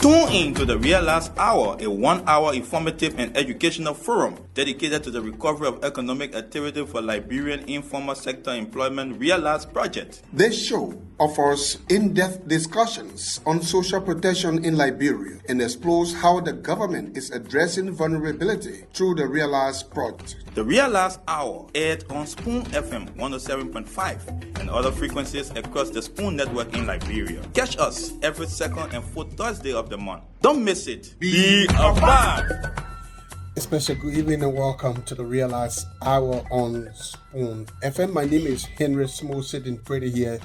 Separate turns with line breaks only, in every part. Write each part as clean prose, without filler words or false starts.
Tune in to the Real Last Hour, a 1-hour informative and educational forum dedicated to the recovery of economic activity for Liberian informal sector employment Real Last Project.
This show offers in-depth discussions on social protection in Liberia and explores how the government is addressing vulnerability through the Real Last Project.
The Real Last Hour aired on Spoon FM 107.5 and other frequencies across the Spoon network in Liberia. Catch us every second and fourth Thursday of the month. Don't miss it. Be a part.
A special good evening and welcome to the Real Last Hour on Spoon FM. My name is Henry Small, sitting pretty here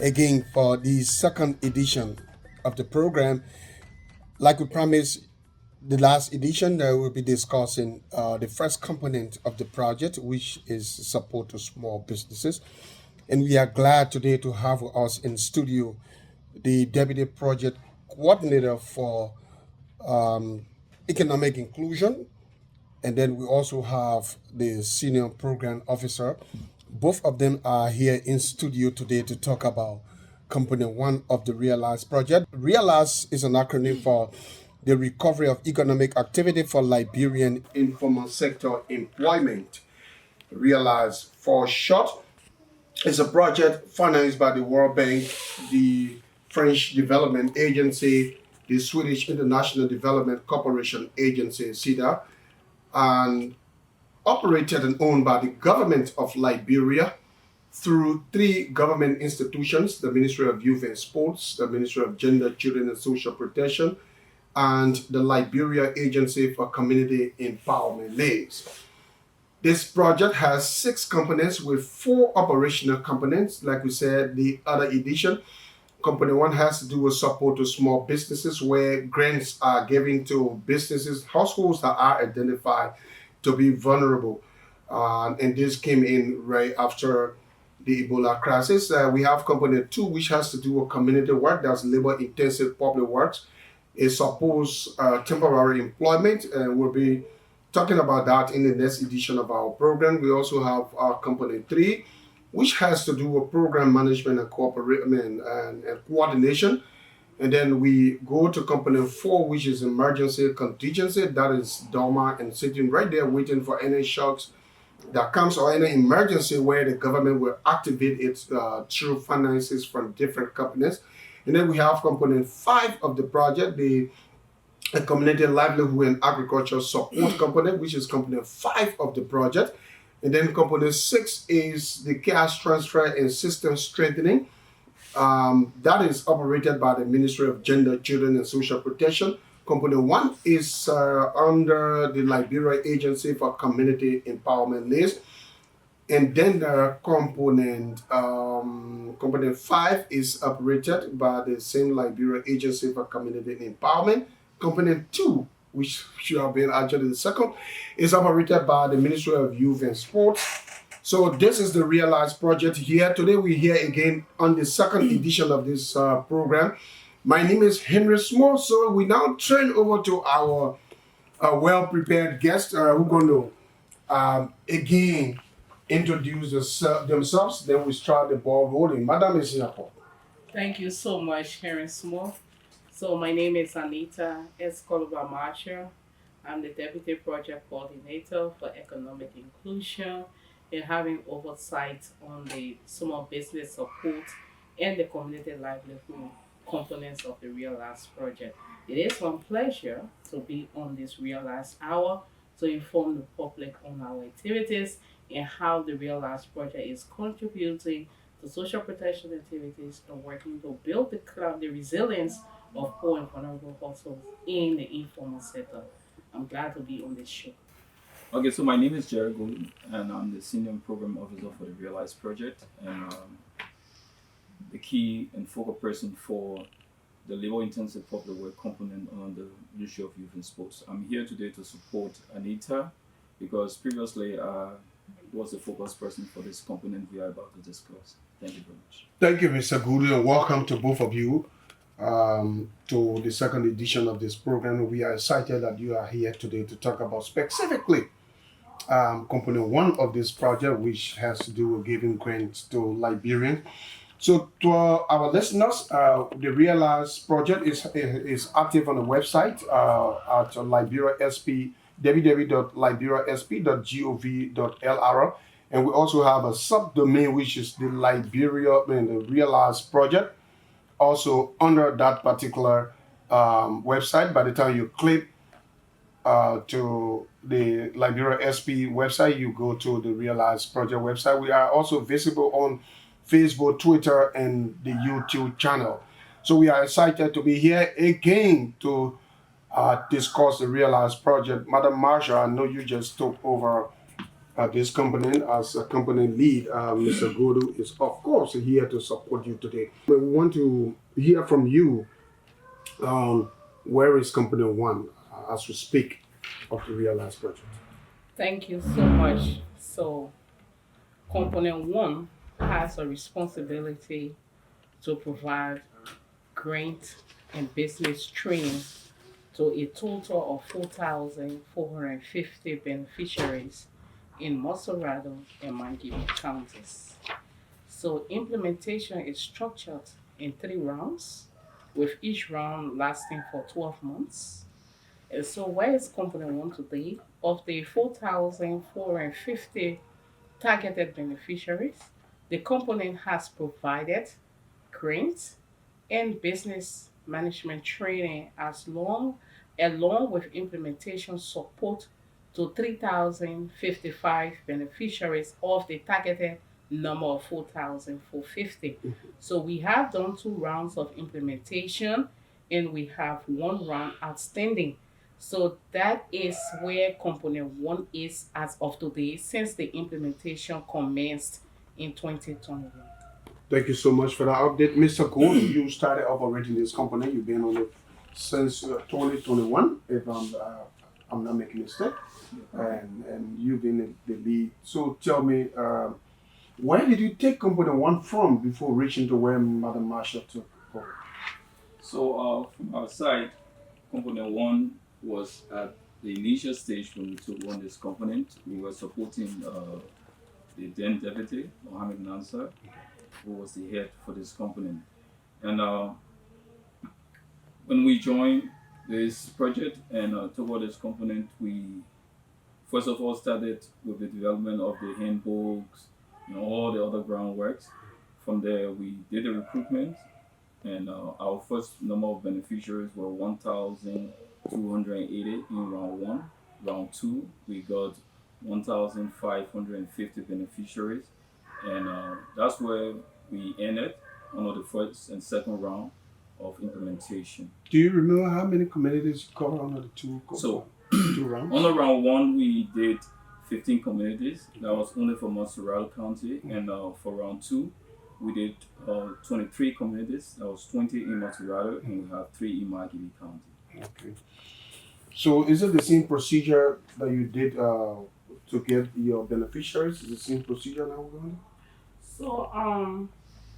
again for the second edition of the program. Like we promised, the last edition, we'll be discussing the first component of the project, which is support to small businesses. And we are glad today to have with us in studio the Deputy Project Coordinator for Economic Inclusion. And then we also have the Senior Program Officer. Both of them are here in studio today to talk about Component 1 of the Realize Project. Realize is an acronym for the Recovery of Economic Activity for Liberian Informal Sector Employment. Realize for short is a project financed by the World Bank, the French Development Agency, the Swedish International Development Corporation Agency, SIDA, and operated and owned by the government of Liberia through 3 government institutions: the Ministry of Youth and Sports, the Ministry of Gender, Children and Social Protection, and the Liberia Agency for Community Empowerment, LACE. This project has 6 components with 4 operational components. Like we said, the other edition, Component 1 has to do with support to small businesses, where grants are given to businesses, households that are identified to be vulnerable. And this came in right after the Ebola crisis. We have Component 2, which has to do with community work. That's labor-intensive public works. It supports temporary employment, and we'll be talking about that in the next edition of our program. We also have our Component 3, which has to do with program management and cooperation and coordination. And then we go to Component 4, which is emergency contingency. That is dormant and sitting right there waiting for any shocks that comes or any emergency where the government will activate its through finances from different companies. And then we have Component 5 of the project, the Community Livelihood and Agriculture Support Component, which is Component 5 of the project. And then Component 6 is the cash transfer and system strengthening. That is operated by the Ministry of Gender, Children and Social Protection. Component 1 is under the Liberia Agency for Community Empowerment, LACE. And then the component 5 is operated by the same Liberia Agency for Community Empowerment. Component 2, which should have been actually the second, is operated by the Ministry of Youth and Sports. So this is the Realize Project here. Today we're here again on the second edition of this program. My name is Henry Small. So we now turn over to our well-prepared guests who are going to again introduce themselves. Then we start the ball rolling. Madam is here.
Thank you so much, Henry Small. So my name is Anita Escalova Marcher. I'm the Deputy Project Coordinator for Economic Inclusion and having oversight on the small business support and the community livelihood components of the Realize Project. It is my pleasure to be on this Realize Hour to inform the public on our activities and how the Realize Project is contributing to social protection activities and working to build the resilience of poor and vulnerable households in the informal sector. I'm glad to be on this show.
Okay, so my name is Jerry Gould, and I'm the Senior Program Officer for the Realize Project, and the key and focal person for the labor-intensive public work component on the Ministry of Youth and Sports. I'm here today to support Anita because previously was the focus person for this component we are about to discuss. Thank you very much.
Thank you, Mr. Gould, and welcome to both of you to the second edition of this program. We are excited that you are here today to talk about specifically Component 1 of this project, which has to do with giving grants to Liberians So to our listeners, the Realize project is active on the website at Liberia SP www.liberiasp.gov.lr, and we also have a subdomain which is the Liberia and the Realize project. Also under that particular website, by the time you click to the Liberia SP website, you go to the Realize Project website. We are also visible on Facebook, Twitter, and the YouTube channel. So we are excited to be here again to discuss the Realize Project. Madam Marsha, I know you just took over this company as a company lead. Mr. Godu is, of course, here to support you today. We want to hear from you. Where is Company One as we speak of the Realize Project?
Thank you so much. So, Component 1 has a responsibility to provide grant and business training to a total of 4,450 beneficiaries in Mosorado and Mangimi counties. So, implementation is structured in 3 rounds, with each round lasting for 12 months. And so, where is Component 1 today? Of the 4,450 targeted beneficiaries, the component has provided grants and business management training along with implementation support to 3,055 beneficiaries of the targeted number of 4,450. So we have done 2 rounds of implementation and we have 1 round outstanding. So that is where Component 1 is as of today since the implementation commenced in 2021.
Thank you so much for that update. Mr. Gould, you started up already in this company. You've been on it since 2021, if I'm not making a mistake. And you've been the lead. So tell me, where did you take Company One from before reaching to where Madam Marsha took over?
So from our side, Component 1 was at the initial stage when we took on this component. We were supporting the then deputy, Mohammed Nansar, who was the head for this component. And when we joined this project and took on this component, we first of all started with the development of the handbooks and all the other groundworks. From there, we did the recruitment, and our first number of beneficiaries were 1,280 in round 1. Round 2, we got 1,550 beneficiaries, and that's where we ended on the first and second round of implementation.
Do you remember how many communities you covered under the two rounds?
On the round 1, we did 15 communities. That was only for Montserrat County, and for round 2, we did 23 communities. That was 20 in Montserrat, and we have 3 in Margibi County.
Okay. So is it the same procedure that you did to get your beneficiaries? Is it the same procedure now we're going?
So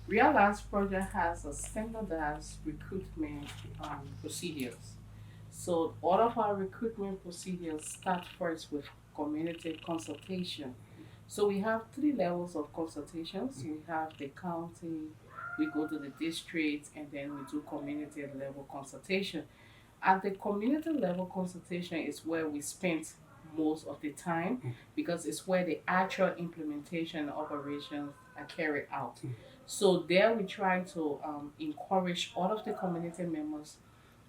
Realize Project has a standardized recruitment procedures. So all of our recruitment procedures start first with community consultation. So we have 3 levels of consultations. We have the county, we go to the district, and then we do community level consultation. At the community level consultation is where we spend most of the time because it's where the actual implementation operations are carried out. So there we try to encourage all of the community members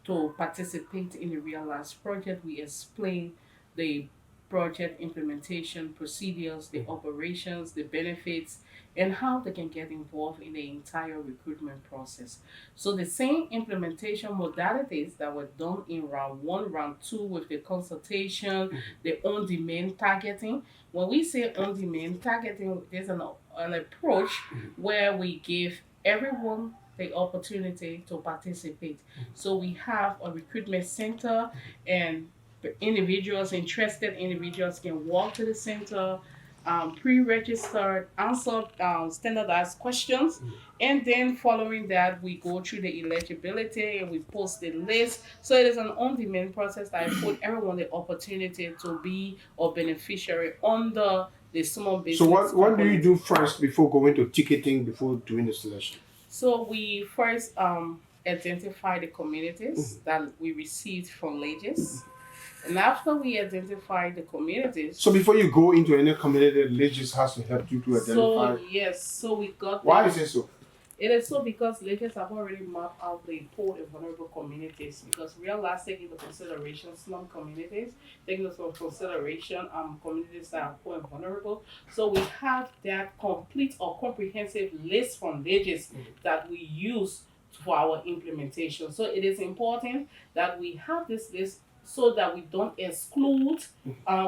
to participate in the Realize project. We explain the project implementation procedures, the operations, the benefits, and how they can get involved in the entire recruitment process. So the same implementation modalities that were done in round 1, round 2 with the consultation, the on-demand targeting. When we say on-demand targeting, there's an approach where we give everyone the opportunity to participate. So we have a recruitment center, and interested individuals can walk to the center, pre-registered, answer standardized questions, and then following that we go through the eligibility and we post the list. So it is an on-demand process that I put everyone the opportunity to be a beneficiary under the small business.
So what do you
component.
do first before going to ticketing, before doing the selection?
So we first identify the communities that we received from Legis. And after we identify the communities,
So before you go into any community, Legis has to help you to identify.
so yes, so we got
Why
the-
is it so?
It is so because Legis have already mapped out the poor and vulnerable communities, because real life take into consideration slum communities, take into consideration communities that are poor and vulnerable. So we have that complete or comprehensive list from Legis that we use for our implementation. So it is important that we have this list so that we don't exclude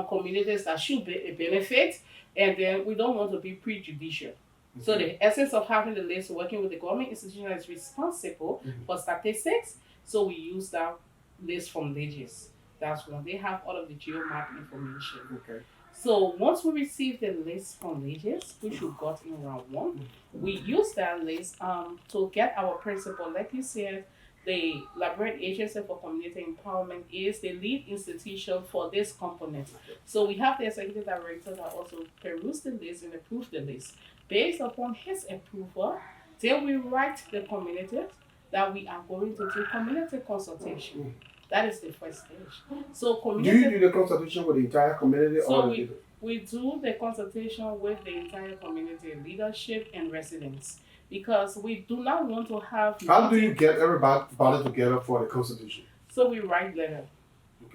communities that should benefit, and then we don't want to be prejudicial. So the essence of having the list, working with the government institution that is responsible for statistics, so we use that list from Legis. That's when they have all of the geomap information.
Okay.
So once we receive the list from Legis, which we got in round one, we use that list to get our principal. Like you said, the Liberian Agency for Community Empowerment is the lead institution for this component. So we have the executive director that also peruse the list and approve the list. Based upon his approval, then we write the community that we are going to do community consultation. That is the first stage. So
Do
community.
you do the consultation with the entire community
So
or
we do the consultation with the entire community leadership and residents, because we do not want to have.
How do you get everybody together for the consultation?
So we write letter.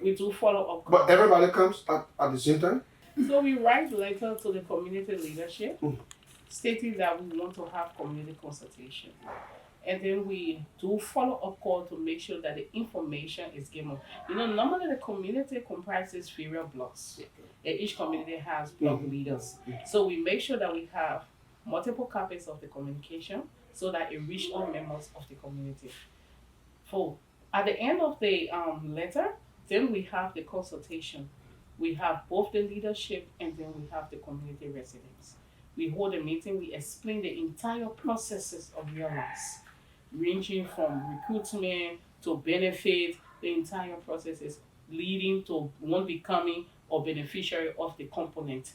We do follow up.
But everybody comes at the same time?
So we write letter to the community leadership stating that we want to have community consultation. And then we do follow-up call to make sure that the information is given. You know, normally the community comprises various blocks. And each community has block leaders. So we make sure that we have multiple copies of the communication so that it reaches all members of the community. So at the end of the letter, then we have the consultation. We have both the leadership and then we have the community residents. We hold a meeting, we explain the entire processes of Realize, ranging from recruitment to benefit. The entire process is leading to one becoming a beneficiary of the component.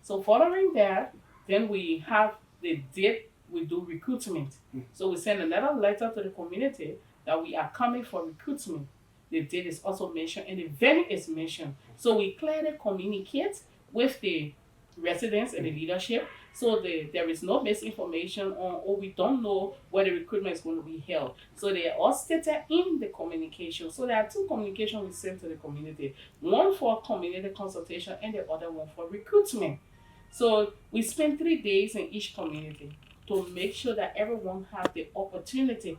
So following that, then we have the date we do recruitment. So we send another letter to the community that we are coming for recruitment. The date is also mentioned and the venue is mentioned. So we clearly communicate with the residents and the leadership, so there is no misinformation on, or we don't know where the recruitment is going to be held. So they are all stated in the communication. So there are two communications we send to the community, one for community consultation and the other one for recruitment. So we spend 3 days in each community to make sure that everyone has the opportunity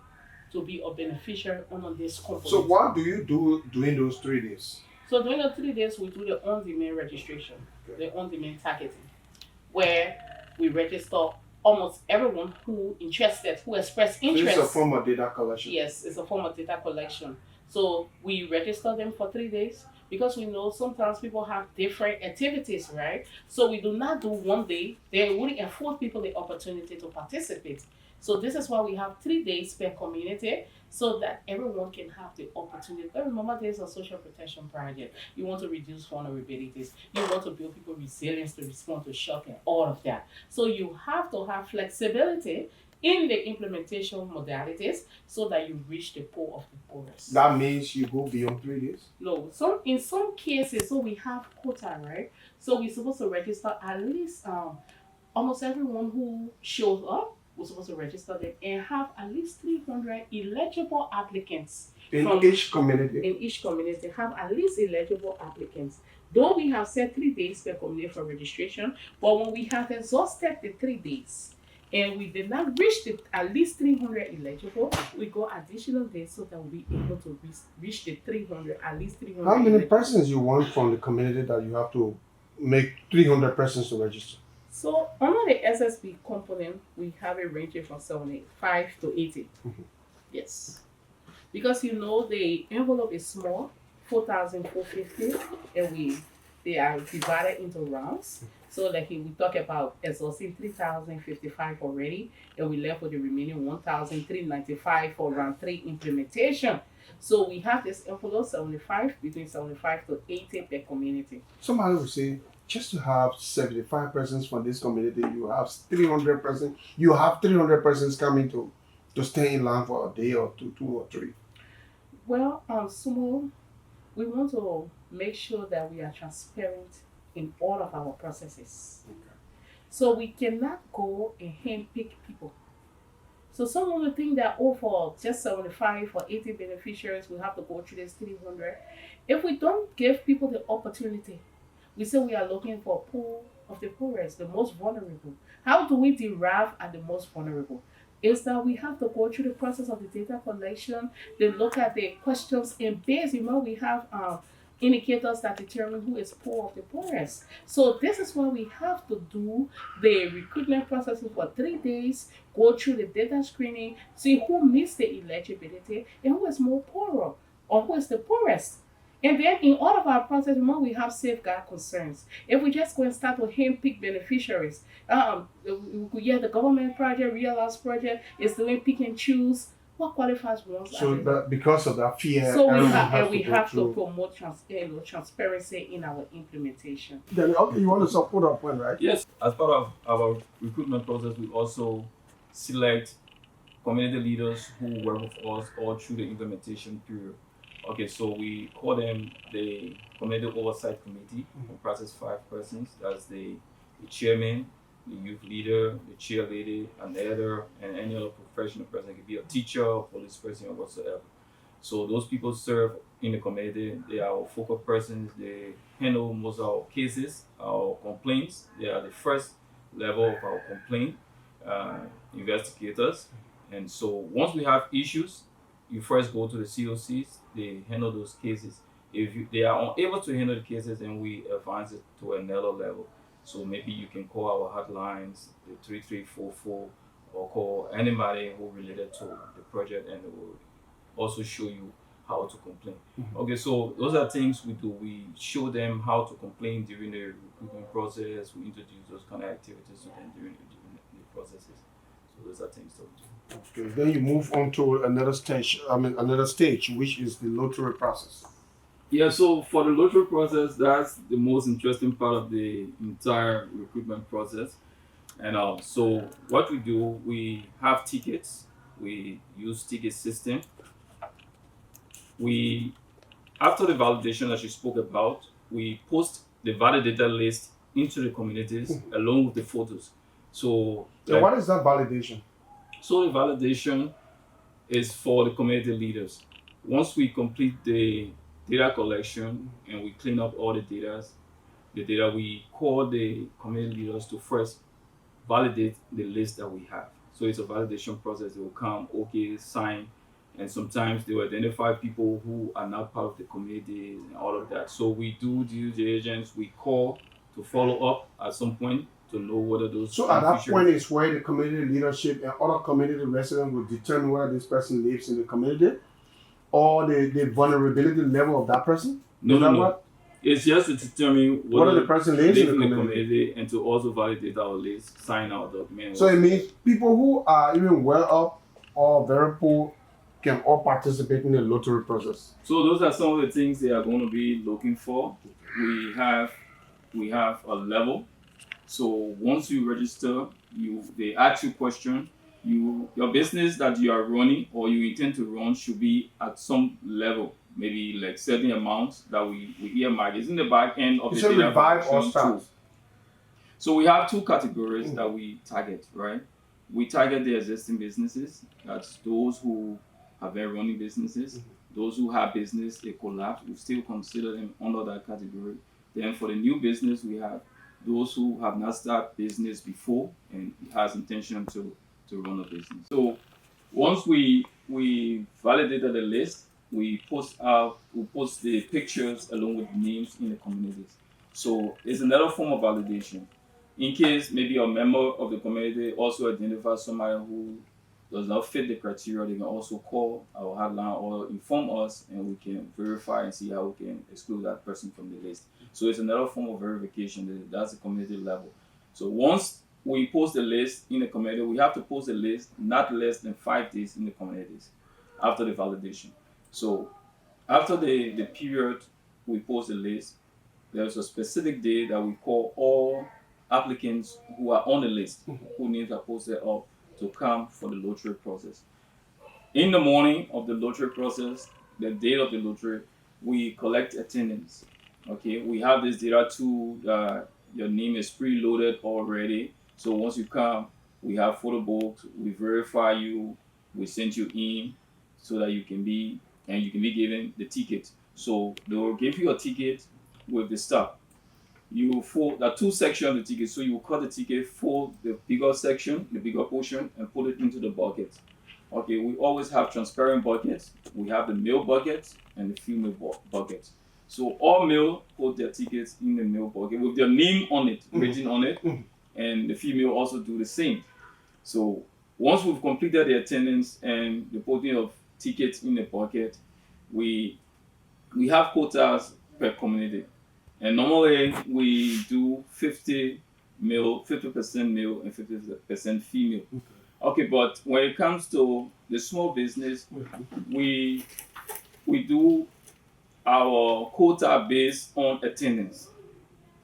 to be a beneficiary on this component.
So what do you do during those 3 days?
So during the 3 days, we do the on-demand registration, the on-demand targeting, where we register almost everyone who expressed interest.
This is a form of data collection.
Yes, it's a form of data collection. So we register them for 3 days because we know sometimes people have different activities, right? So we do not do one day. They wouldn't afford people the opportunity to participate. So this is why we have 3 days per community, so that everyone can have the opportunity. But remember, there's a social protection project. You want to reduce vulnerabilities. You want to build people resilience to respond to shock and all of that. So you have to have flexibility in the implementation modalities so that you reach the poor of the poorest.
That means you go beyond 3 days?
No, in some cases, so we have quota, right? So we're supposed to register at least almost everyone who shows up. We're supposed to register them and have at least 300 eligible applicants.
In each community?
In each community, have at least eligible applicants. Though we have set 3 days per community for registration, but when we have exhausted the 3 days and we did not reach at least 300 eligible, we go additional days so that we'll be able to reach the 300, at least 300.
How many persons you want from the community that you have to make 300 persons to register?
So under the SSB component, we have a range from 75 to 80. Yes. Because you know the envelope is small, 4,450, and they are divided into rounds. So like we talk about exhausting 3,055 already, and we left with the remaining 1,395 for round 3 implementation. So we have this envelope between 75 to 80 per community.
Somebody will say, just to have 75 persons from this community, you have 300 persons. You have 300 persons coming to stay in line for a day or two or three.
Well, Sumo, we want to make sure that we are transparent in all of our processes.
Okay.
So we cannot go and handpick people. So some of the things that for just 75 or 80 beneficiaries, we have to go through this 300. If we don't give people the opportunity, we say we are looking for poor of the poorest, the most vulnerable. How do we derive at the most vulnerable? Is that we have to go through the process of the data collection, they look at the questions, and based, we have indicators that determine who is poor of the poorest. So this is why we have to do the recruitment process for 3 days, go through the data screening, see who meets the eligibility and who is more poorer or who is the poorest. And then in all of our process, we have safeguard concerns. If we just go and start with handpick beneficiaries, the government project, Realize project is doing pick and choose. What qualifies ones?
So that because of that fear,
so
we
have to promote transparency in our implementation.
Then okay, you want to support our point, right?
Yes, as part of our recruitment process, we also select community leaders who work with us all through the implementation period. Okay, so we call them the Community Oversight Committee, comprises 5 persons. That's the chairman, the youth leader, the cheerleader, an elder, and any other professional person. It could be a teacher, a police person, or whatsoever. So those people serve in the community. They are our focal persons. They handle most of our cases, our complaints. They are the first level of our complaint investigators. And so once we have issues, you first go to the COCs. They handle those cases. If they are unable to handle the cases, then we advance it to another level. So maybe you can call our hotlines, the 3344, or call anybody who related to the project, and it will also show you how to complain. Okay, so those are things we do. We show them how to complain during the recruitment process. We introduce those kind of activities to them during the processes. So those are things to do.
Okay, then you move on to another stage, which is the lottery process.
Yeah, so for the lottery process, that's the most interesting part of the entire recruitment process. And so what we do, we have tickets. We use ticket system. After the validation that you spoke about, we post the validated list into the communities along with the photos. So
what is that validation?
So the validation is for the community leaders. Once we complete the data collection and we clean up all the data, we call the community leaders to first validate the list that we have. So it's a validation process. They will come, okay, sign, and sometimes they will identify people who are not part of the community and all of that. So we do due diligence. We call to follow up at some point to know whether those.
So at that point is where the community leadership and other community residents will determine whether this person lives in the community or the vulnerability level of that person?
No. It's just to determine
whether the person lives in the
community and to also validate our list, sign our document.
So it means people who are even well up or very poor can all participate in the lottery process.
So those are some of the things they are going to be looking for. We have a level. So once you register, they ask you question. Your business that you are running or you intend to run should be at some level, maybe like certain amounts that we earmark. It's in the back end of the data
revive or start.
So we have 2 categories that we target, right? We target the existing businesses. That's those who have been running businesses. Those who have business, they collapse, we still consider them under that category. Then for the new business, we have those who have not started business before and has intention to run a business. So once we validated the list, we post the pictures along with names in the communities. So it's another form of validation. In case maybe a member of the community also identifies somebody who does not fit the criteria, they can also call our hotline or inform us, and we can verify and see how we can exclude that person from the list. So it's another form of verification. That's the community level. So once we post the list in the community, we have to post the list not less than 5 days in the communities after the validation. So after the period we post the list, there's a specific day that we call all applicants who are on the list, who names are posted up, to come for the lottery process. In the morning of the lottery process, the day of the lottery, we collect attendance. Okay, we have this data tool that your name is preloaded already. So once you come, we have photo books, we verify you, we send you in so that you can be given the ticket. So they will give you a ticket with the stuff. You fold the two sections of the ticket, so you cut the ticket, fold the bigger section, the bigger portion, and put it into the bucket. Okay, we always have transparent buckets. We have the male bucket and the female bucket. So all male put their tickets in the male bucket with their name on it, written on it, and the female also do the same. So once we've completed the attendance and the putting of tickets in the bucket, we have quotas per community. And normally we do 50% male and 50% female. Okay, but when it comes to the small business, we do our quota based on attendance.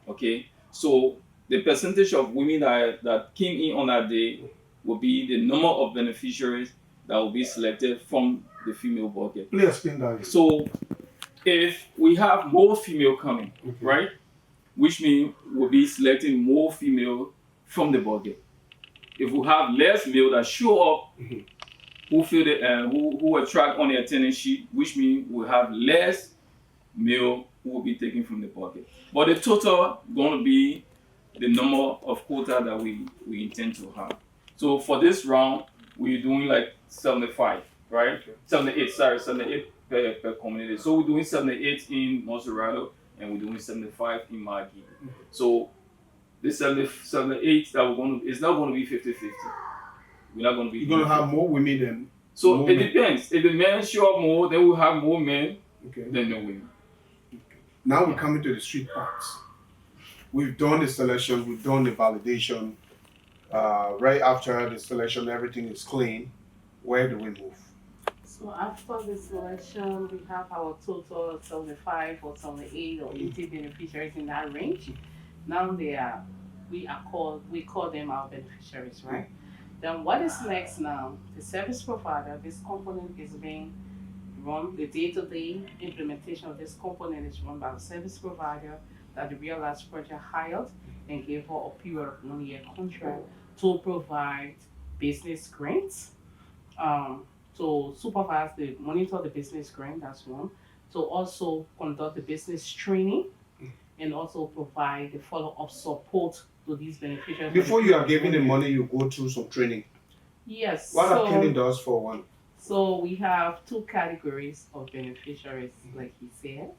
Okay, so the percentage of women that came in on that day will be the number of beneficiaries that will be selected from the female bucket.
Please explain that.
So if we have more female coming, right, which means we'll be selecting more female from the bucket. If we have less male that show up, who fill the who attract on the attendance sheet, which means we'll have less male who will be taken from the bucket. But the total going to be the number of quota that we intend to have. So for this round, we're doing like 75, right? 78 per community. So we're doing 78 in Monserrato and we're doing 75 in Maggie. So this 78 that we're going to, it's not going to be 50-50. We're not going to be.
You're going to have more women than.
So it depends. If the men show up more, then we'll have more men than the women.
Now we're coming to the street parts. We've done the selection, we've done the validation. Right after the selection, everything is clean. Where do we move?
So after the selection, we have our total of 75 or 78 or 80 beneficiaries in that range. Now we call them our beneficiaries, right? Then what is next now? The service provider, this component is being run, the day-to-day implementation of this component is run by the service provider that the Realize Project hired and gave her a period of 1-year contract to provide business grants, to supervise monitor the business grant, that's one, to also conduct the business training and also provide the follow-up support to these beneficiaries.
Before you are giving the money, you go through some training.
Yes.
What are Kenny does for one?
So we have two categories of beneficiaries, like he said,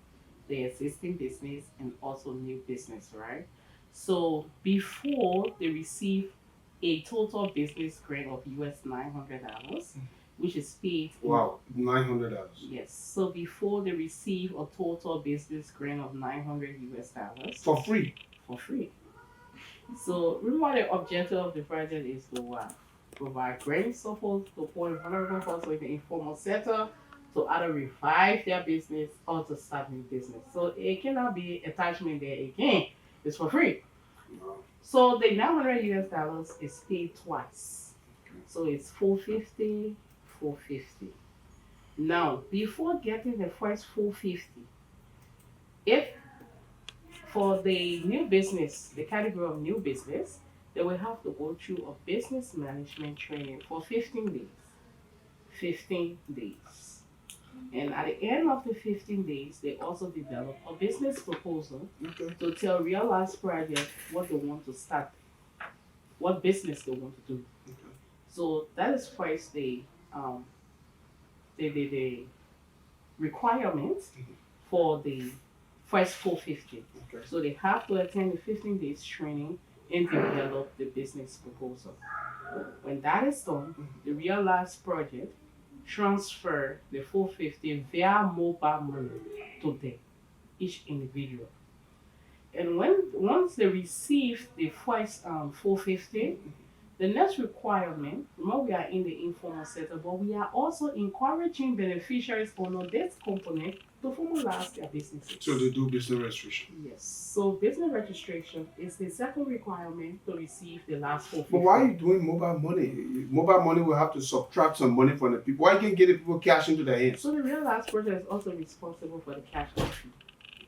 the existing business and also new business, right? So before they receive a total business grant of $900, which is paid.
Wow, $900.
Yes. So before they receive a total business grant of $900
for free.
For free. So remember the objective of the project is to provide grant support to poor and vulnerable persons in the informal sector to either revive their business or to start new business. So it cannot be attachment there again. It's for free. So the $900 is paid twice. So it's $450. Now, before getting the first $450, if for the new business, the category of new business, they will have to go through a business management training for 15 days. 15 days. And at the end of the 15 days, they also develop a business proposal to tell Realize Project what they want to start, what business they want to do. So that is first the requirements for the first $450. So they have to attend the 15 days training and develop the business proposal. When that is done, the Realize Project transfer the $450 via mobile money to them, each individual. And once they receive the first $450, the next requirement, remember we are in the informal sector, but we are also encouraging beneficiaries on this component to formalize their businesses.
So they do business registration.
Yes. So business registration is the second requirement to receive the last 450.
But why are you doing mobile money? Mobile money will have to subtract some money from the people. Why can't get the people cash into their hands?
So the Realize project is also responsible for the cash out fee.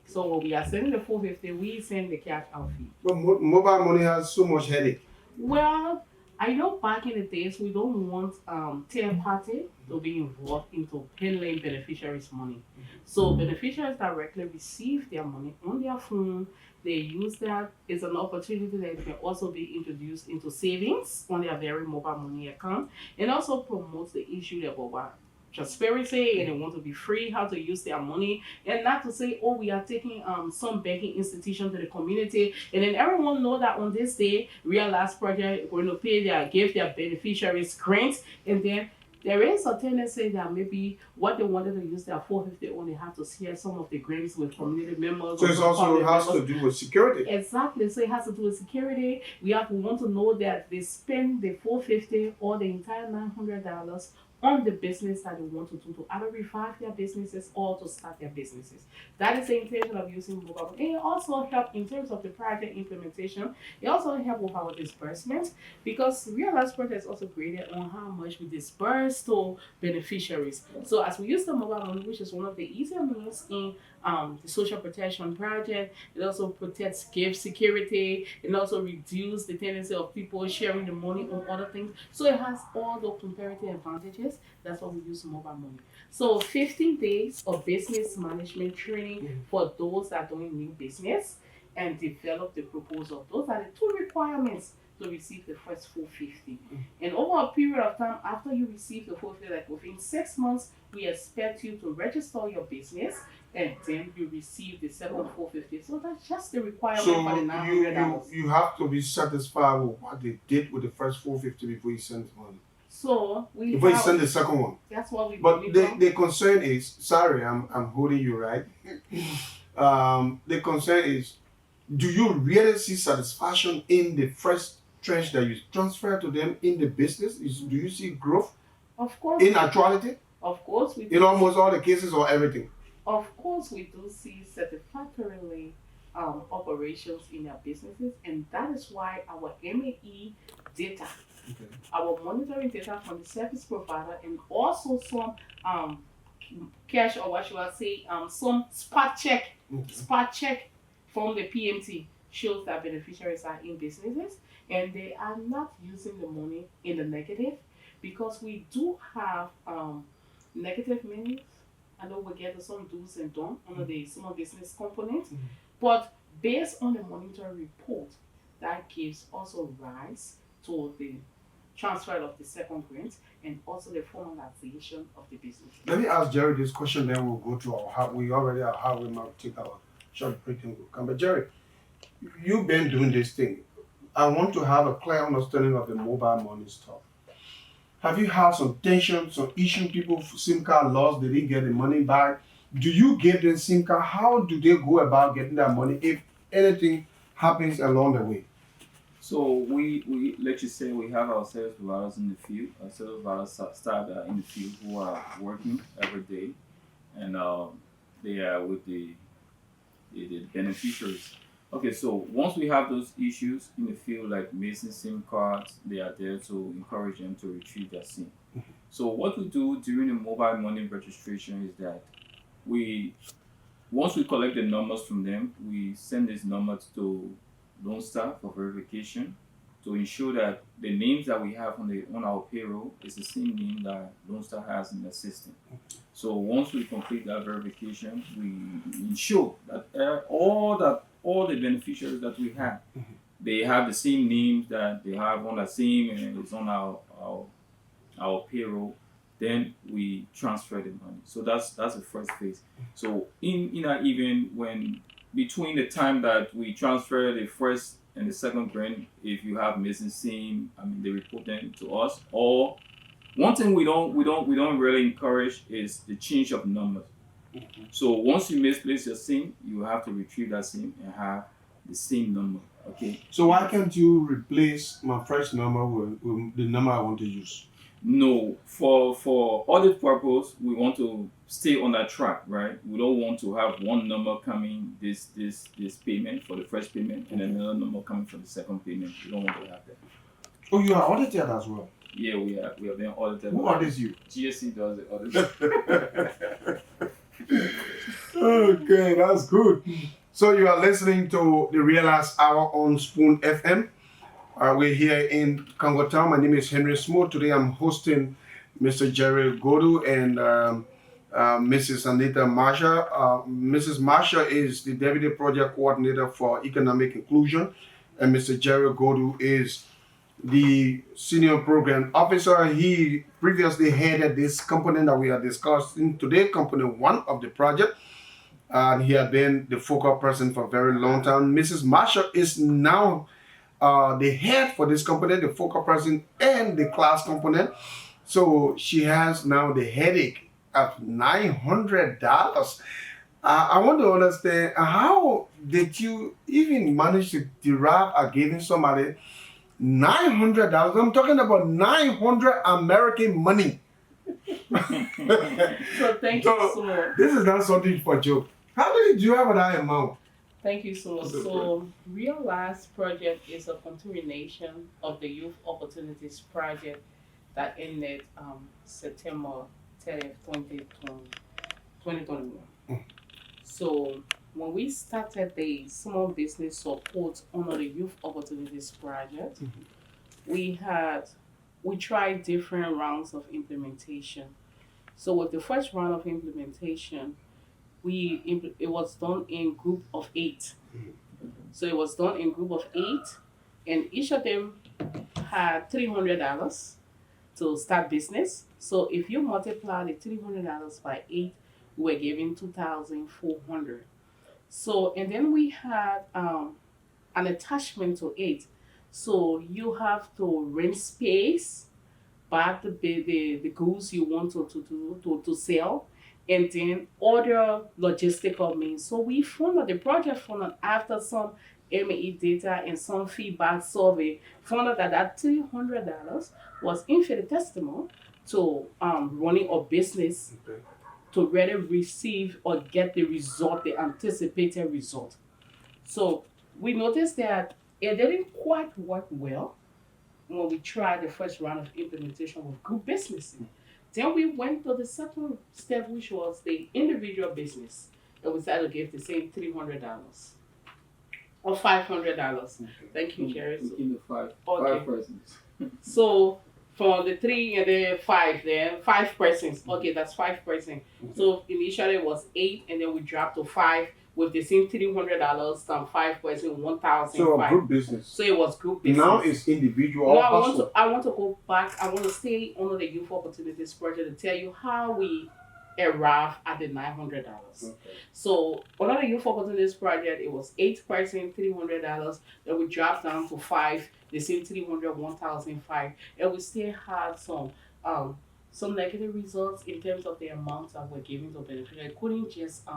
So when we are sending the 450, we send the cash out fee.
But mobile money has so much headache.
Well, I know back in the days we don't want third party to be involved into handling beneficiaries' money. So beneficiaries directly receive their money on their phone. They use that as an opportunity that they can also be introduced into savings on their very mobile money account, and also promotes the issue about transparency, and they want to be free how to use their money, and not to say, oh, we are taking some banking institution to the community, and then everyone know that on this day Realize project going to give their beneficiaries grants, and then there is a tendency that maybe what they wanted to use their 450 on, they have to share some of the grants with community members.
So it also has to do with security.
Exactly. So it has to do with security. We want to know that they spend the 450 or the entire $900 on the business that they want to do, to either revive their businesses or to start their businesses. That is the intention of using mobile. And it also helps in terms of the project implementation. It also helps with our disbursements, because Realize project is also graded on how much we disburse to beneficiaries. So as we use the mobile money, which is one of the easier means in the social protection project, it also protects gift security, it also reduces the tendency of people sharing the money on other things. So it has all the comparative advantages. That's why we use mobile money. So 15 days of business management training for those that are doing new business and develop the proposal. Those are the two requirements to receive the first 450. And over a period of time, after you receive the 450, like within 6 months, we expect you to register your business, and then you receive the second 450. So that's just the requirement for the $900.
You have to be satisfied with what they did with the first 450 before you send the money.
So
before you send the second one.
That's what we.
But the concern is, sorry, I'm holding you right. The concern is, do you really see satisfaction in the first tranche that you transfer to them in the business? Do you see growth?
Of course.
In actuality?
Of course we do.
In almost all the cases or everything?
Of course we do see satisfactorily operations in their businesses, and that is why our MAE data, our monitoring data from the service provider, and also some cash, or what should I say, some spot check from the PMT shows that beneficiaries are in businesses and they are not using the money in the negative, because we do have negative meanings. I know we get some do's and don'ts under the small business component, but based on the monitoring report, that gives also rise to the transfer of the second grant and also the formalization of the business.
Let me ask Jerry this question, then we'll go to we already are how we might take our short break and we'll come. But Jerry, you've been doing this thing. I want to have a clear understanding of the mobile money stuff. Have you had some tension, some issue, people SIM card lost, they didn't get the money back? Do you give them SIM card? How do they go about getting that money if anything happens along the way?
So we let you say we have our service providers in the field, our service providers staff that are in the field who are working every day, and they are with the beneficiaries. Okay, so once we have those issues in the field, like missing SIM cards, they are there to encourage them to retrieve their SIM. So what we do during the mobile money registration is that once we collect the numbers from them, we send these numbers to Lone Star for verification to ensure that the names that we have on our payroll is the same name that Lone Star has in the system. So once we complete that verification, we ensure that all the beneficiaries that we have, they have the same names that they have on the same and it's on our payroll. Then we transfer the money. So that's the first phase. So even when between the time that we transfer the first and the second grant, if you have missing SIM, they report them to us. Or one thing we don't really encourage is the change of numbers. So once you misplace your SIM, you have to retrieve that SIM and have the same number. Okay.
So why can't you replace my first number with the number I want to use?
No, for audit purpose, we want to stay on that track, right? We don't want to have one number coming this payment for the first payment and another number coming for the second payment. We don't want to have that.
Oh, you are audited as well.
Yeah, we have been audited.
Who audits you?
GSC does the audit.
Okay, that's good. So you are listening to the Realize Hour on Spoon FM. We're here in Congo Town. My name is Henry Smooth. Today I'm hosting Mr. Jerry Godu and Mrs. Anita Marsha. Mrs. Marsha is the Deputy Project Coordinator for Economic Inclusion, and Mr. Jerry Godu is the Senior Program Officer. He previously headed this component that we are discussing today, Component 1 of the project. And he had been the focal person for a very long time. Mrs. Marsha is now the head for this component, the focal person, and the class component. So she has now the headache of $900. I want to understand, how did you even manage to derive or giving somebody $900? I'm talking about 900 American money.
So thank you so much.
This is not something for joke. How did you have that amount?
Thank you so much. So Realize Project is a continuation of the Youth Opportunities Project that ended September 30th, 2021. So when we started the small business support under the Youth Opportunities Project, we tried different rounds of implementation. So with the first round of implementation, it was done in group of 8. So it was done in group of 8, and each of them had $300 to start business. So if you multiply the $300 by 8, we were giving $2,400. So, and then we had an attachment to it. So you have to rent space, buy the goods you want to sell, and then other logistical means. So we funded the project funded after some ME data and some feedback survey, found out that $300 was infinitesimal to running a business to really receive or get the result, the anticipated result. So we noticed that it didn't quite work well when we tried the first round of implementation with group businesses. Then we went to the second step, which was the individual business. And we decided to give the same $300 or $500. Thank you, Jerry.
We give the five persons.
So for the 3 and the 5, then 5 persons. Okay, that's 5 persons. So initially it was 8, and then we dropped to 5 with the same $300 times 5 persons, 1,000.
So a group business.
So it was group business.
Now it's individual.
No, I want to go back. I want to stay under the Youth Opportunities Project to tell you how we arrived at the $900. Okay. So under the Youth Opportunities Project, it was 8 persons, $300. Then we dropped down to 5, the same 300, 1,005, and we still had some negative results in terms of the amount that we're giving to beneficiaries. Couldn't just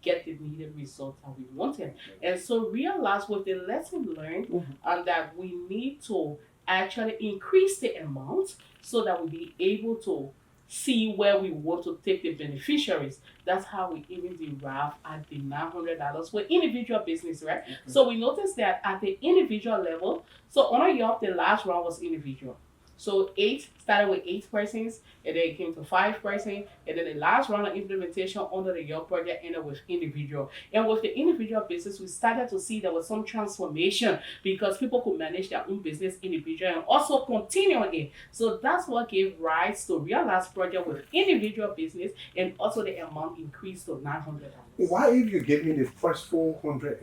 get the needed results that we wanted. And so realized with the lesson learned and that we need to actually increase the amount so that we'll be able to see where we want to take the beneficiaries. That's how we even derive at the $900 for individual business, right? So we noticed that at the individual level, so on a year, the last round was individual. So 8 started with 8 persons, and then it came to 5 persons, and then the last round of implementation under the Young Project ended with individual. And with the individual business, we started to see there was some transformation because people could manage their own business individually and also continue on it. So that's what gave rise to Realize Project with individual business, and also the amount increased to $900.
Why if you give me the first $450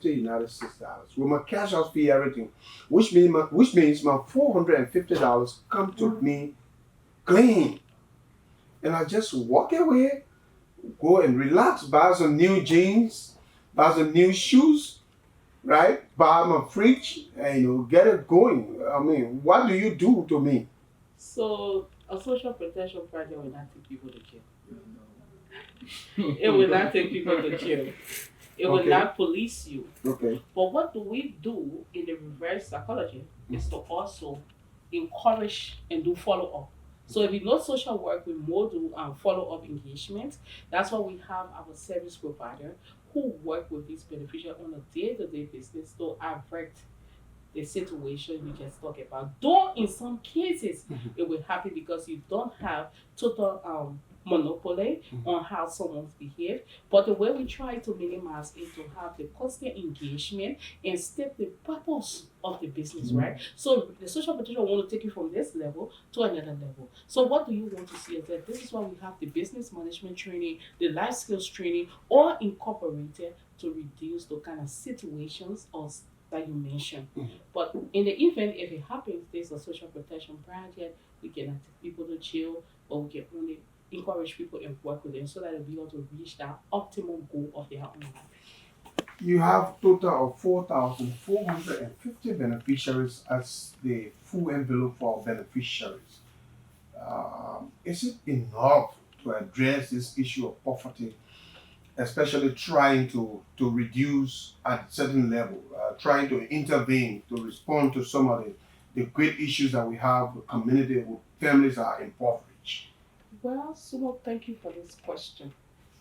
United States dollars with my cash out fee, everything, which means my $450 come to me clean, and I just walk away, go and relax, buy some new jeans, buy some new shoes, right? Buy my fridge, and get it going. I mean, what do you do to me?
So a social protection project will not take people to jail. It will not take people to jail. It will not police you.
Okay.
But what do we do in the reverse psychology is to also encourage and do follow-up. So if you know social work, we more do follow-up engagement. That's why we have our service provider who work with these beneficiaries on a day-to-day basis to avert the situation you just talk about. Though in some cases it will happen because you don't have total monopoly on how someone's behave. But the way we try to minimize is to have the constant engagement and step the purpose of the business, right? So the social potential want to take you from this level to another level. So what do you want to see is that this is why we have the business management training, the life skills training, all incorporated to reduce the kind of situations or that you mentioned. But in the event if it happens, there's a social protection project, we cannot take people to jail, but we can only encourage people and work with them so that they'll be able to reach that optimum goal of their own life.
You have total of 4,450 beneficiaries as the full envelope for beneficiaries. Is it enough to address this issue of poverty, especially trying to reduce at certain level, trying to intervene to respond to some of the great issues that we have with community, with families that are impoverished?
Well, Sumo, thank you for this question.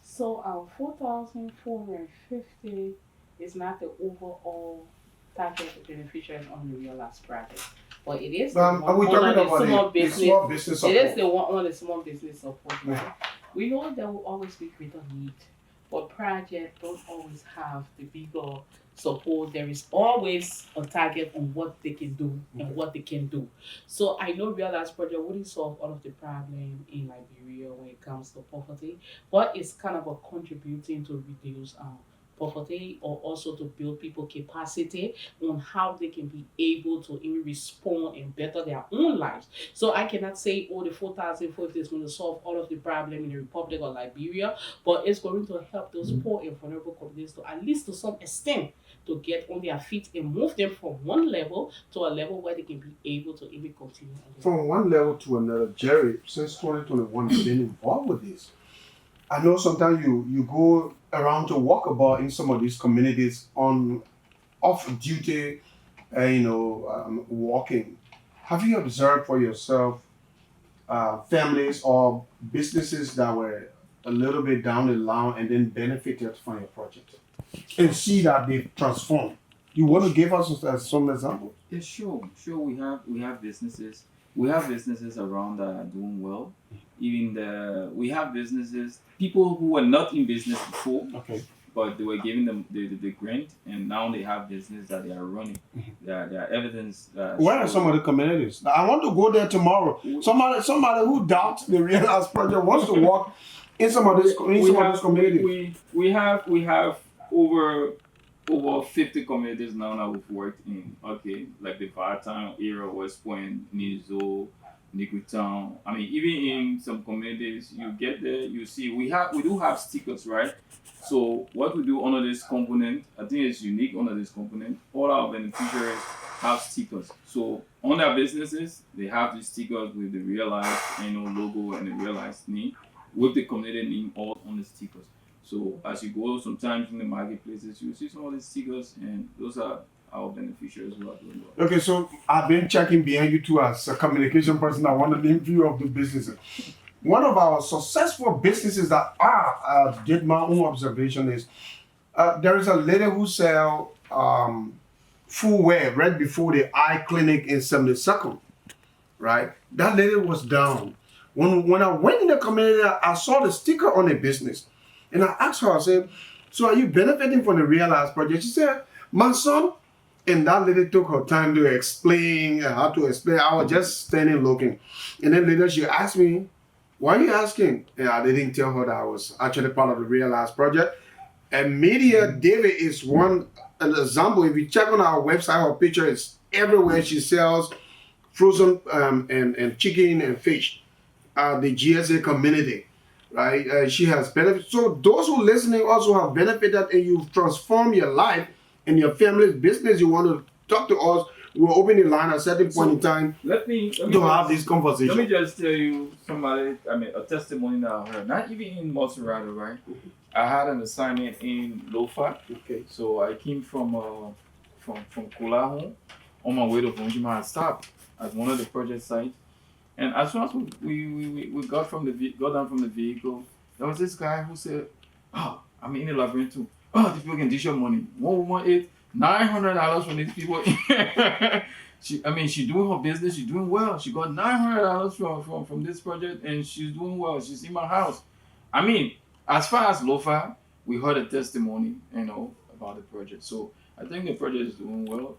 So our 4,450 is not the overall target beneficiaries on the realized project. But it is the
Are we
one on
talking
the
about
small
the
business.
small business
It is
support?
the one on the small business support, right? We know there will always be greater need, but projects don't always have the bigger support. There is always a target on what they can do and what they can do. So I know Realize Project wouldn't solve all of the problem in Liberia when it comes to poverty, but it's kind of a contributing to reduce poverty or also to build people capacity on how they can be able to even respond and better their own lives. So I cannot say, oh, the 4,050 is going to solve all of the problem in the Republic of Liberia, but it's going to help those poor and vulnerable communities to at least to some extent to get on their feet and move them from one level to a level where they can be able to even continue.
From one level to another, Jerry, since 2021, you've been involved with this. I know sometimes you go around to walk about in some of these communities on off duty, walking. Have you observed for yourself families or businesses that were a little bit down the line and then benefited from your project and see that they've transformed? You want to give us some examples?
Yeah, sure. We have businesses. We have businesses around that are doing well. Even we have businesses, people who were not in business before,
Okay.
but they were giving them the grant, and now they have business that they are running. There are evidence.
Where are some of the communities? I want to go there tomorrow. Somebody who doubts the Realize Project wants to walk in some of these communities.
We have over 50 communities now that we've worked in. Okay, like the Vartown area, West Point, Nizo, Nikutown. I mean, even in some communities, you get there, you see we do have stickers, right? So what we do under this component, I think it's unique under this component. All our beneficiaries have stickers. So on their businesses, they have these stickers with the Realize logo and the Realize name, with the community name all on the stickers. So as you go sometimes in the marketplaces, you see some of these stickers, and those are our beneficiaries who are doing well.
Okay, so I've been checking behind you too as a communication person. I want to view of the businesses. One of our successful businesses that I did my own observation is there is a lady who sell full wear right before the eye clinic in 72nd, right? That lady was down. When I went in the community, I saw the sticker on the business. And I asked her, I said, so are you benefiting from the Realize Project? She said, my son. And that lady took her time to explain how to explain. I was just standing looking. And then later she asked me, why are you asking? And I didn't tell her that I was actually part of the Realize Project. And Media David is an example. If you check on our website, her picture is everywhere. She sells frozen and chicken and fish. The GSA community. Right, she has benefited. So those who are listening also have benefited, and you've transformed your life and your family's business. You want to talk to us? We'll open the line at a certain point in time.
Let me
have this conversation.
Let me just tell you a testimony that I heard. Not even in Montserrat, right? I had an assignment in Lofa.
Okay.
So I came from Kulahon on my way to Vonjima. I stopped at one of the project sites. And as soon as we got down from the vehicle, there was this guy who said, "Oh, I'm in the labyrinth too. Oh, these people can dish your money. One woman ate $900 from these people." She's doing her business. She's doing well. She got $900 from this project, and she's doing well. She's in my house. I mean, as far as Lofa, we heard a testimony, about the project. So I think the project is doing well,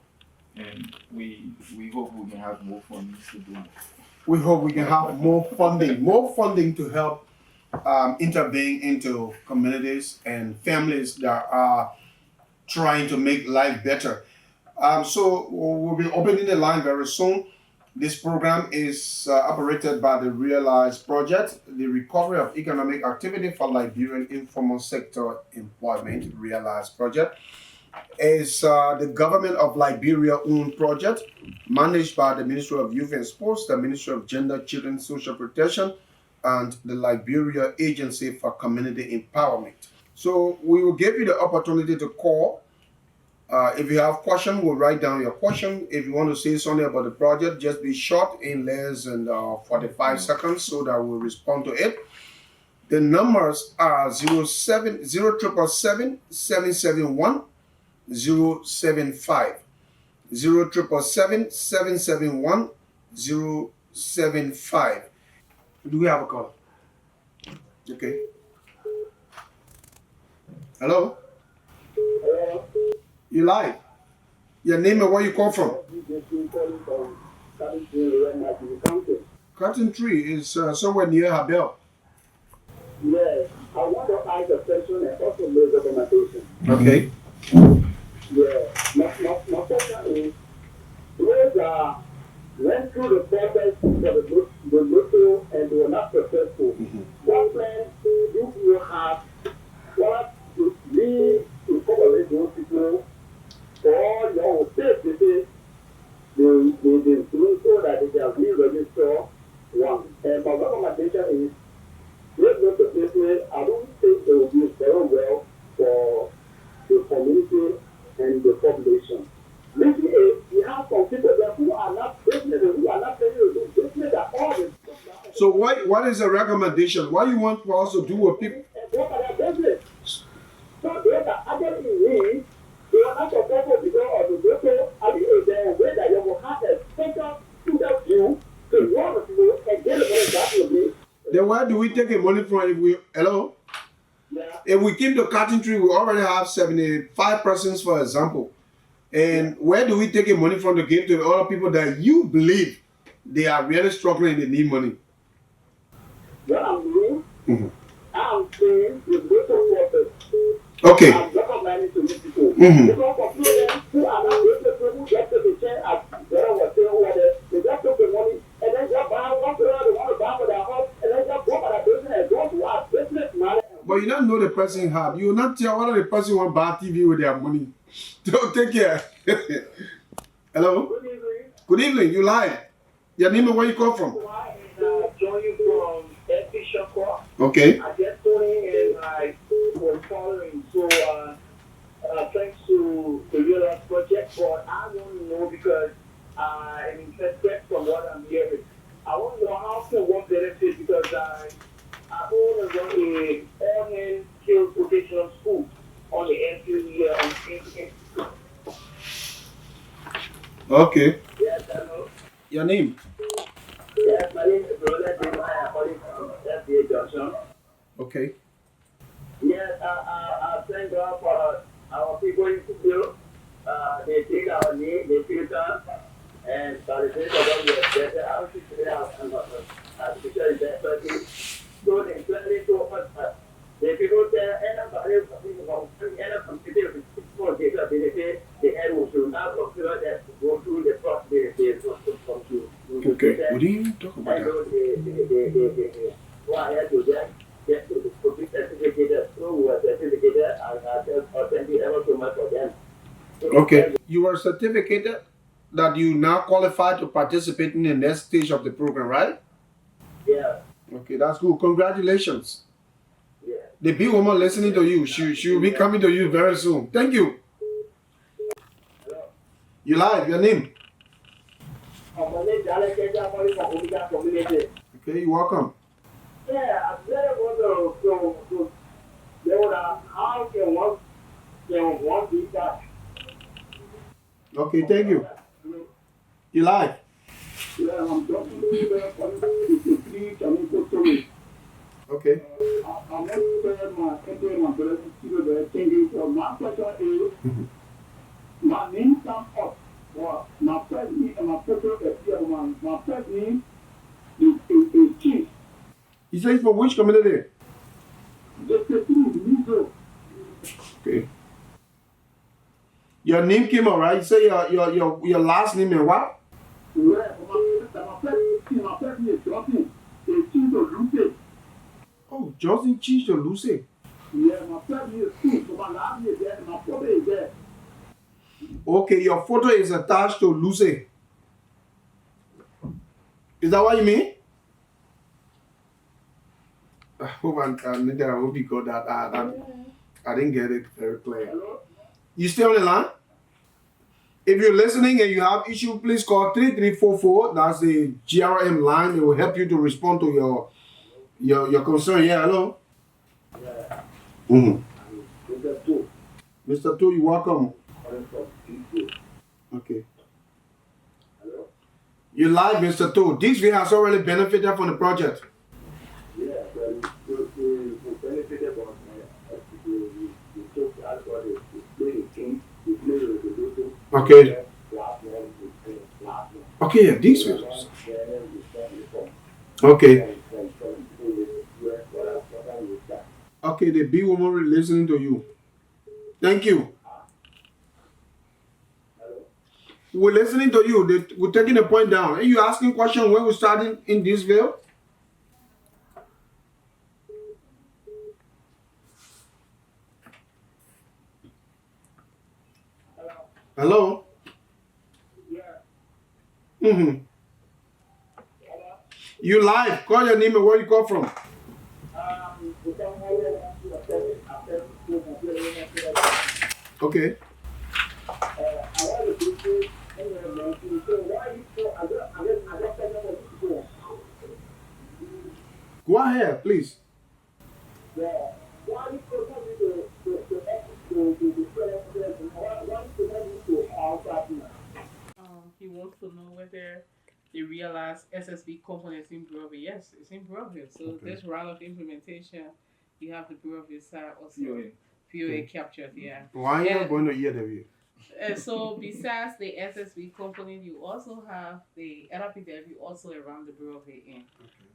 and we hope we can have more funds to do it.
We hope we can have more funding to help intervene into communities and families that are trying to make life better. So we'll be opening the line very soon. This program is operated by the Realize Project, the Recovery of Economic Activity for Liberian Informal Sector Employment. Realize Project is the government of Liberia owned project managed by the Ministry of Youth and Sports, the Ministry of Gender, Children, Social Protection, and the Liberia Agency for Community Empowerment. So we will give you the opportunity to call. If you have questions, we'll write down your question. If you want to say something about the project, just be short in less than 45 seconds so that we'll respond to it. The numbers are 0777 771 075. 0777 771 075. Do we have a call? Okay. Hello?
Hello?
You live? Your name and where you come from? Cotton Tree is somewhere near Habel.
Yes, I want to ask a question and also make a recommendation.
Okay.
Yeah, my question is, those went through the process for the local and they were not successful. What plan do you have for we incorporate those people for your safety? They doing so that they can re-register one. And my recommendation is, let's go to business. I don't think it will be very well for the community and the population. Listen, we have some people there who are not business, who are not able to do business at all.
So what is the recommendation? What you want for us to do with people?
And what are their business? So they are actually in need. They are not successful because of the local the way that you will have a special student view to want to and get the money that will be.
Then where do we take the money from if we, hello?
Yeah.
If we keep the cotton tree, we already have 75 persons, for example. And where do we take the money from to give to the other people that you believe they are really struggling and they need money?
What I'm doing, I'm saying the local workers.
Okay.
I'm recommending to these people. Because of people who are not business who get to the chair as there was saying whether they just took the money and then just buy one pillar they want to buy for their house and then just go for their business and those who are businessmen.
But you don't know the person have. You will not tell whether the person want to buy TV with their money. Don't take care. Hello?
Good evening.
Good evening. You live. Your name and where you come from?
I join you from FP Shakwa.
Okay.
I just tuning in and I was following. So thanks to the Realize Project, but I want to know because I'm interested from what I'm hearing. I want to know how can one benefit because I own and run a all-hand skills vocational school on the NPE.
Okay.
Yes, hello.
Your name?
Yes, my name is Roland. I'm calling from FBA Junction.
Okay.
Yes, I thank God for our people in Kudu. They take our name, they filter, and by the grace of God, we are better. I was today, I'm picture in that person. So they certainly told us that the people there end up from today, the head will should not procure that to go through the process.
Okay. What do you talk about that?
Why I had to get to the public certificate, through a certificate, and I just thank you ever so much for them.
Okay. You were certificated that you now qualify to participate in the next stage of the program, right?
Yeah.
Okay, that's good. Congratulations.
Yeah.
The big woman listening to you, she will be coming to you very soon. Thank you.
Hello.
You live. Your name? Okay, you're welcome.
Yeah, I really want to know that how can one be that?
Okay, thank you. You live.
Yeah, I'm talking to the three Jamaican stories.
Okay.
I'm not saying my brother to thinking for my question is my name come up. Well, my first name and my photo appear my first name is Chief.
You say it's for which community?
Just the two,
Okay. Your name came up, right? You say your last name and what?
yeah, my first name is Johnson. It's Chief of Lupe.
Oh, Johnson Cheese or Lucy.
Yeah, my first name is Chief, so my last name is there, and my photo is there.
Okay, your photo is attached to Lucy. Is that what you mean? I hope you got that. I didn't get it very clear.
Hello?
You stay on the line? If you're listening and you have issue, please call 3344. That's the GRM line. It will help you to respond to your concern. Yeah, hello?
Yeah,
Mm-hmm.
two.
Mr. Tu, you're welcome.
Calling from DC.
Okay.
Hello?
You're live, Mr. Tu. Dixville has already benefited from the project.
Yeah, well, we benefited from we took actually we play a game, we play with the local.
Okay.
Last one, we play last one.
Okay, yeah, Dixville.
Then we started from
Okay.
what we got.
Okay, the big woman listening to you. Thank you.
Hello?
We're listening to you. We're taking the point down. Are you asking question when we're starting in Dixville? Hello?
Yeah.
Mm-hmm.
Hello?
You live. Call your name and where you call from.
We don't know where
Okay.
I want to do this, so why you so I just go.
Go ahead, please.
Yeah. Why you so come to outside now?
He wants to know whether they realize SSB components in Bureau. Yes, it's in Bureau. So
Okay.
this round of implementation, you have the Bureau side also
POA.
POA captured, yeah.
Why are you
And-
not going to hear the view?
So besides the SSB component, you also have the LRPW also around the Bureau of in.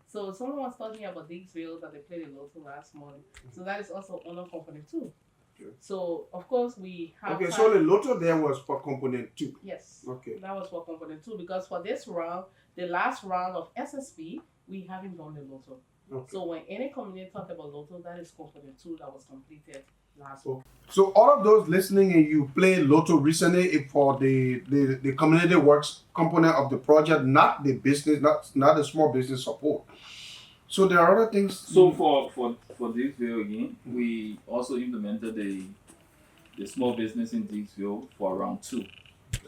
So someone was talking about Dixville that they played a Lotto last month. So that is also honor component too.
Okay.
So of course we have
Okay, so the Lotto there was for component 2.
yes.
Okay.
That was for component 2 because for this round, the last round of SSB, we haven't done the Lotto.
Okay.
So when any community talk about Lotto, that is component 2 that was completed last month.
So all of those listening and you play Lotto recently for the community works component of the project, not the business, not the small business support. So there are other things.
So for Dixville again, we also implemented the small business in Dixville for round 2.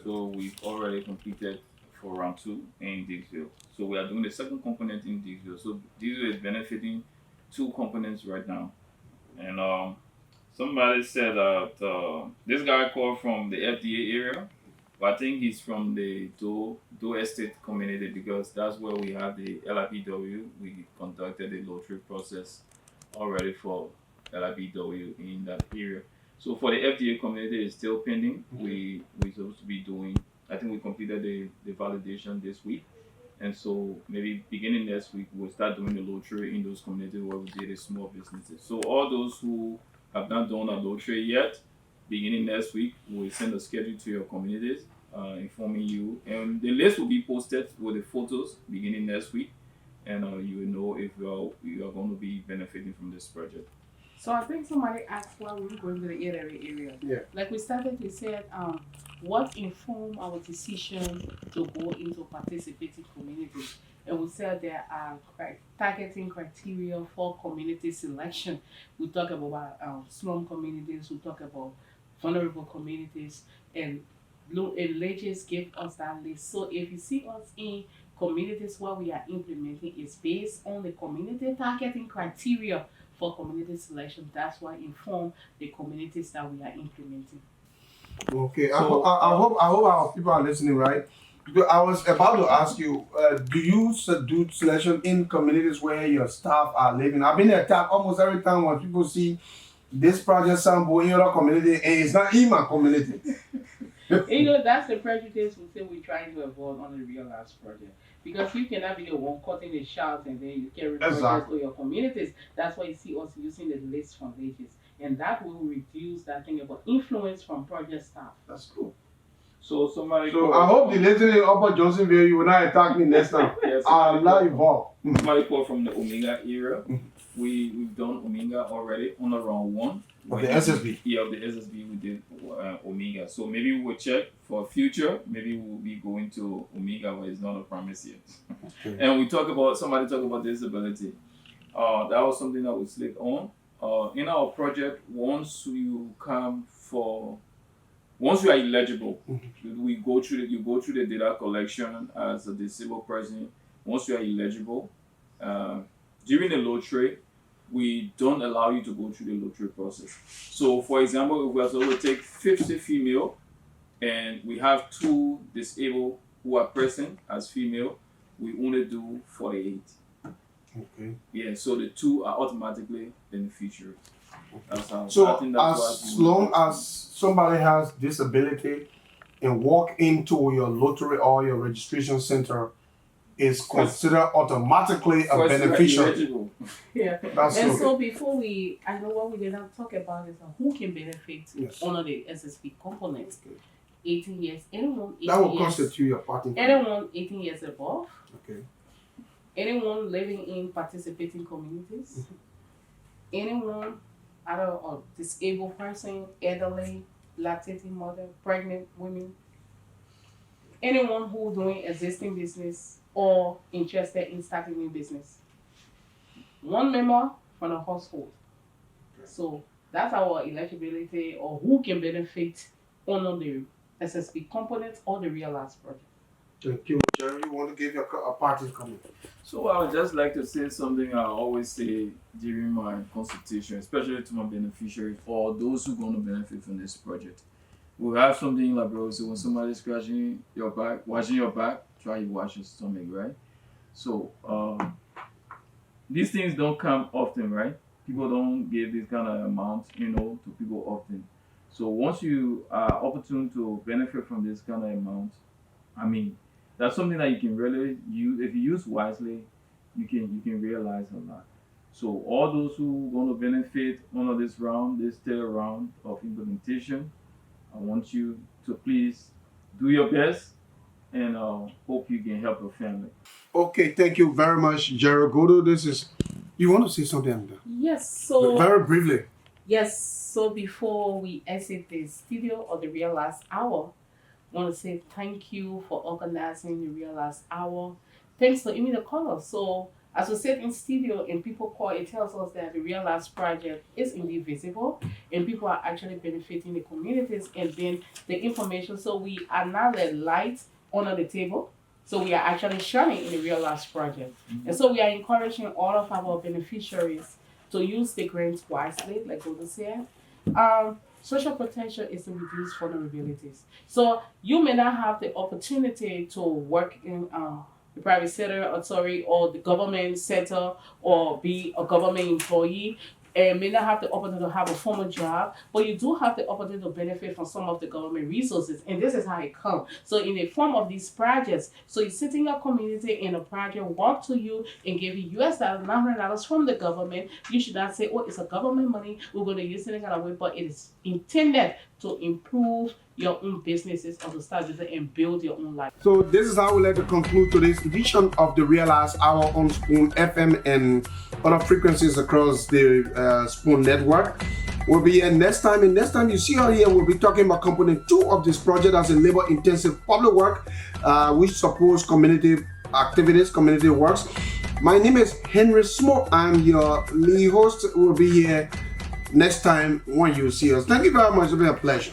So we've already completed for round 2 in Dixville. So we are doing the second component in Dixville. So Dixville is benefiting 2 components right now. And somebody said that this guy called from the FDA area, but I think he's from the Do Estate community because that's where we have the LIPW. We conducted the lottery process already for LIPW in that area. So for the FDA community, it's still pending. We're supposed to be doing. I think we completed the validation this week, and so maybe beginning next week we'll start doing the lottery in those communities where we did the small businesses. So all those who have not done a lottery yet, beginning next week we'll send a schedule to your communities, informing you, and the list will be posted with the photos beginning next week, and you will know if you are going to be benefiting from this project.
So I think somebody asked why we were going to the area.
Yeah.
Like we said, what informed our decision to go into participating communities? And we said there are targeting criteria for community selection. We talk about slum communities, we talk about vulnerable communities, and villages give us that list. So if you see us in communities where we are implementing, it's based on the community targeting criteria for community selection. That's what inform the communities that we are implementing.
Okay, I hope our people are listening, right? Because I was about to ask you, do you do selection in communities where your staff are living? I've been attacked almost every time when people see this project sample in your community and it's not in my community.
That's the prejudice we say we're trying to avoid on the Realize project. Because you cannot be the one cutting the shots and then you carry projects to your communities. That's why you see us using the list from villages. And that will reduce that thing about influence from project staff.
That's cool.
So
I hope the listening in Upper Johnsonville, you will not attack me next time.
Yes,
I'll not involve.
Somebody called from the Omega area. We've done Omega already on round 1.
Of the SSB?
Yeah, of the SSB we did Omega. So maybe we will check for future. Maybe we'll be going to Omega, but it's not a promise yet. Okay. And somebody talk about disability. That was something that we slipped on. In our project, once you are eligible, you go through the data collection as a disabled person. Once you are eligible, during the lottery, we don't allow you to go through the lottery process. So, for example, if we are supposed to take 50 female, and we have 2 disabled who are present as female, we only do 48.
Okay.
Yeah, so the 2 are automatically beneficiaries. That's how.
So as long as somebody has disability and walk into your lottery or your registration center, is considered automatically a beneficiary.
Yeah. So before I know what we did not talk about is who can benefit under the SSP component. 18 years, anyone 18
that will
years,
constitute your party.
Anyone 18 years above.
Okay.
Anyone living in participating communities. Anyone either a disabled person, elderly, lactating mother, pregnant women. Anyone who doing existing business or interested in starting new business. 1 member from a household. So that's our eligibility or who can benefit under the SSP components or the Realize project.
Thank you, Jerry. You want to give your party comment?
So I would just like to say something I always say during my consultation, especially to my beneficiaries or those who are going to benefit from this project. We have something like, bro, so when somebody's scratching your back, washing your back, try to wash your stomach, right? So these things don't come often, right? People don't give this kind of amount, to people often. So once you are opportune to benefit from this kind of amount, that's something that you can really use. If you use wisely, you can realize a lot. So all those who are going to benefit under this third round of implementation, I want you to please do your best and hope you can help your family.
Okay, thank you very much, Jerry Godo. You want to say something?
Yes, so
very briefly.
Yes, so before we exit the studio or the Realize Hour, I want to say thank you for organizing the Realize Hour. Thanks for giving me the call. So as we sit in studio and people call, it tells us that the Realize project is indeed visible and people are actually benefiting the communities and then the information. So we are now the light under the table. So we are actually shining in the Realize project. And so we are encouraging all of our beneficiaries to use the grants wisely, like Godo said. Social protection is to reduce vulnerabilities. So you may not have the opportunity to work in the private sector or the government sector or be a government employee and may not have the opportunity to have a formal job, but you do have the opportunity to benefit from some of the government resources. And this is how it comes. So in the form of these projects, so you sit in your community and a project walk to you and give you US dollars, $900 from the government. You should not say, oh, it's a government money, we're going to use it in kind of way, but it is intended to improve your own businesses or to start business and build your own life.
So this is how we like to conclude today's edition of the Realize Hour on Spoon FM and other frequencies across the Spoon network. We'll be here next time, and next time you see her here, we'll be talking about component 2 of this project as a labor-intensive public work which supports community activities, community works. My name is Henry Smoke. I'm your lead host. We'll be here next time when you see us. Thank you very much. It's been a pleasure.